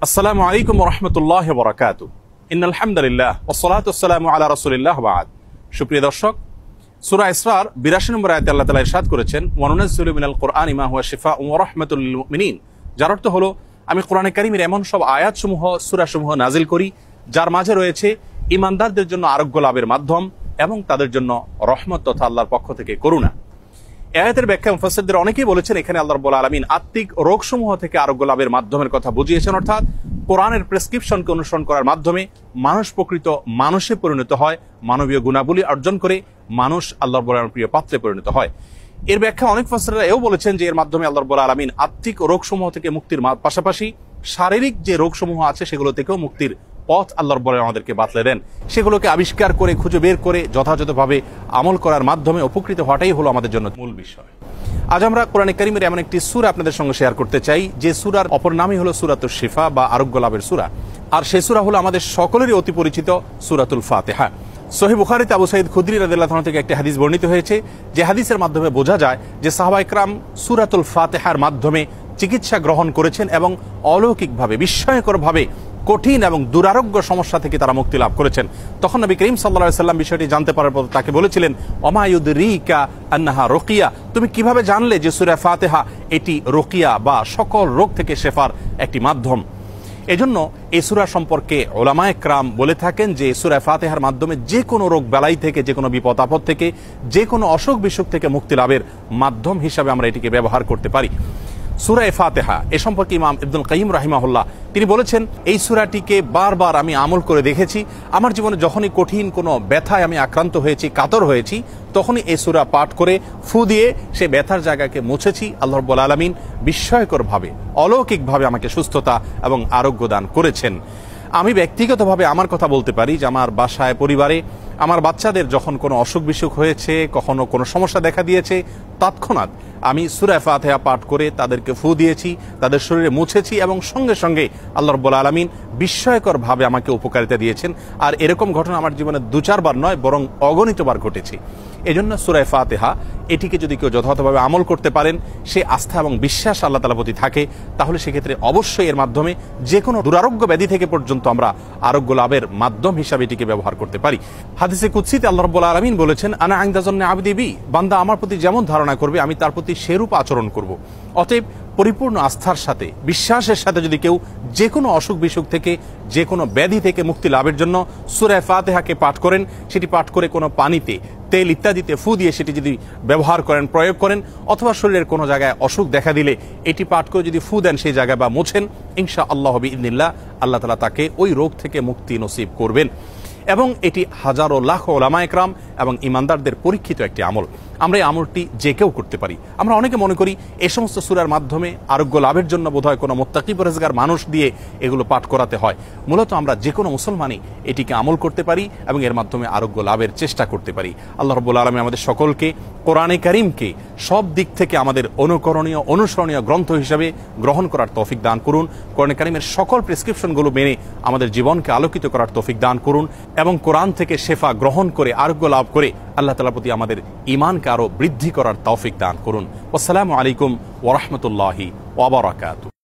আসসালামু আলাইকুম ওয়া রাহমাতুল্লাহি ওয়া বারাকাতুহু। ইন্নাল হামদুলিল্লাহ ওয়াস সালাতু ওয়াস সালামু আলা রাসূলিল্লাহ ওয়া বা'দ। সুপ্রিয় দর্শক, সূরা ইসরার 82 নম্বর আয়াতে আল্লাহ তাআলা ইরশাদ করেছেন, ওয়া নুনাজ্জিলু মিনাল কুরআনি মা হুয়া শিফাউন ওয়া রাহমাতুল লিল মুমিনিন। যার অর্থ হলো, আমি কোরআনে কারীমের এমন সব আয়াতসমূহ, সূরাসমূহ নাজিল করি যার মাঝে রয়েছে ঈমানদারদের জন্য আরোগ্য লাভের মাধ্যম এবং তাদের জন্য রহমত তথা আল্লাহর পক্ষ থেকে করুণা। আয়াতের ব্যাখ্যা মুফাসসিরদের অনেকেই বলেছেন, এখানে আল্লাহ রাব্বুল আলামিন আত্মিক রোগসমূহ থেকে আরোগ্য লাভের মাধ্যমের কথা বুঝিয়েছেন, অর্থাৎ কোরআনের প্রেসক্রিপশনকে অনুসরণ করার মাধ্যমে মানুষ প্রকৃত মানুষে পরিণত হয়, মানবীয় গুণাবলী অর্জন করে মানুষ আল্লাহ রাব্বুল আলামিনের প্রিয় পাত্রে পরিণত হয়। এর ব্যাখ্যা অনেক মুফাসসিররা এও বলেছেন যে এর মাধ্যমে আল্লাহ রাব্বুল আলামিন আত্মিক রোগসমূহ থেকে মুক্তির পাশাপাশি শারীরিক যে রোগসমূহ আছে সেগুলো থেকেও মুক্তির পথ আল্লাহ রাব্বুল আলামিন আমাদেরকে বাতলে দেন। সেগুলোকে আবিষ্কার করে খুঁজে বের করে যথাযথভাবে আমল করার মাধ্যমে উপকৃত হওয়াটাই হলো আমাদের জন্য মূল বিষয়। আজ আমরা কোরআনে কারীমের এমন একটি সূরা আপনাদের সঙ্গে শেয়ার করতে চাই যে সূরার অপর নামই হলো সূরাতুশ শিফা বা আরোগ্য লাভের সূরা। আর সেই সূরা হলো আমাদের সকলেরই অতি পরিচিত সূরাতুল ফাতিহা। সহিহ বুখারীতে আবু সাঈদ খুদরি রাদিয়াল্লাহু আনহু থেকে একটি হাদিস বর্ণিত হয়েছে, যে হাদিসের মাধ্যমে বোঝা যায় যে সাহাবায়ে কেরাম সূরাতুল ফাতিহার মাধ্যমে চিকিৎসা গ্রহণ করেছেন এবং অলৌকিকভাবে, বিস্ময়করভাবে কঠিন এবং দুরারোগ্য সমস্যা থেকে তারা মুক্তি লাভ করেছেন। তখন নবী করিম সাল্লাল্লাহু আলাইহি সাল্লাম বিষয়টি জানতে পারার পর তাকে বলেছিলেন, ওমা ইউদরিকা আন্নাহা রুকিয়া, তুমি কিভাবে জানলে যে সূরা ফাতিহা এটি রুকিয়া বা সকল রোগ থেকে শেফার একটি মাধ্যম। এজন্য এই সূরা সম্পর্কে উলামায়ে কেরাম বলে থাকেন যে সূরা ফাতিহার মাধ্যমে যে কোনো রোগ বালাই থেকে, যে কোনো বিপদ আপদ থেকে, যে কোনো অসুখ বিসুখ থেকে মুক্তি লাভের মাধ্যম হিসাবে আমরা এটিকে ব্যবহার করতে পারি। সূরা ফাতিহা এ সম্পর্কে ইমাম ইবনুল কাইয়িম রাহিমাহুল্লাহ তিনি বলেছেন, এই সূরাটিকে বারবার আমি আমল করে দেখেছি। আমার জীবনে যখনই কঠিন কোনো ব্যথায় আমি আক্রান্ত হয়েছি, কাতর হয়েছি, তখনই এই সূরা পাঠ করে ফু দিয়ে সে ব্যথার জায়গাকে মুছেছি। আল্লাহ রাব্বুল আলামিন বিস্ময়করভাবে, অলৌকিকভাবে আমাকে সুস্থতা এবং আরোগ্য দান করেছেন। আমি ব্যক্তিগতভাবে আমার কথা বলতে পারি যে আমার বাসায়, পরিবারে আমার বাচ্চাদের যখন কোনো অসুখ বিসুখ হয়েছে, কখনো কোনো সমস্যা দেখা দিয়েছে, তৎক্ষণাৎ আমি সূরা ফাতিহা পাঠ করে তাদেরকে ফু দিয়েছি, তাদের শরীরে মুছেছি এবং সঙ্গে সঙ্গে আল্লাহ রাব্বুল আলামিন বিস্ময়করভাবে আমাকে উপকারিতা দিয়েছেন। আর এরকম ঘটনা আমার জীবনে 2-4 বার নয়, বরং অগণিতবার ঘটেছে। এজন্য সূরা ফাতিহা এটিকে যদি কেউ যথাযথভাবে আমল করতে পারেন, সে আস্থা এবং বিশ্বাস আল্লাহ তাআলার প্রতি থাকে, তাহলে সেক্ষেত্রে অবশ্যই এর মাধ্যমে যে কোনো দুরারোগ্য ব্যাধি থেকে পর্যন্ত আমরা আরোগ্য লাভের মাধ্যম হিসাবে এটিকে ব্যবহার করতে পারি। হাদিসে কুদসিতে আল্লাহ রাব্বুল আলামিন বলেছেন, আনা ইনদা যান্নি আবদি বি, বান্দা আমার প্রতি যেমন ধারণা করবে আমি তার প্রতি সেরূপ আচরণ করব। অতএব পরিপূর্ণ আস্থার সাথে, বিশ্বাসের সাথে যদি কেউ যে কোনো অসুখ বিসুখ থেকে, যে কোনো ব্যাধি থেকে মুক্তি লাভের জন্য সূরা ফাতিহাকে পাঠ করেন, সেটি পাঠ করে কোনো পানিতে, তেল ইত্যাদিতে ফু দিয়ে সেটি যদি ব্যবহার করেন, প্রয়োগ করেন, অথবা শরীরের কোনো জায়গায় অসুখ দেখা দিলে এটি পাঠ করে যদি ফু দেন সেই জায়গায় বা মোছেন, ইনশাআল্লাহ বিইذনিল্লাহ আল্লাহ তাআলা তাকে ওই রোগ থেকে মুক্তি নসিব করবেন। এবং এটি হাজারো লাখো উলামায়ে কেরাম এবং ঈমানদারদের পরীক্ষিত একটি আমল। আমরা এই আমলটি যে কেউ করতে পারি। আমরা অনেকে মনে করি এই সমস্ত সূরার মাধ্যমে আরোগ্য লাভের জন্য বোধহয় কোনো মুত্তাকি পরহেজগার মানুষ দিয়ে এগুলো পাঠ করাতে হয়। মূলত আমরা যে কোনো মুসলমানই এটিকে আমল করতে পারি এবং এর মাধ্যমে আরোগ্য লাভের চেষ্টা করতে পারি। আল্লাহ রাব্বুল আলামিন আমাদের সকলকে কোরআনে কারীমকে সব দিক থেকে আমাদের অনুকরণীয়, অনুসরণীয় গ্রন্থ হিসাবে গ্রহণ করার তৌফিক দান করুন। কোরআনে কারীমের সকল প্রেসক্রিপশনগুলো মেনে আমাদের জীবনকে আলোকিত করার তৌফিক দান করুন এবং কোরআন থেকে শেফা গ্রহণ করে আরোগ্য লাভ করে আল্লাহ তাআলার প্রতি আমাদের ঈমানকে আরো বৃদ্ধি করার তৌফিক দান করুন। আসসালামু আলাইকুম ওয়া রাহমাতুল্লাহি ওয়া বারাকাতুহু।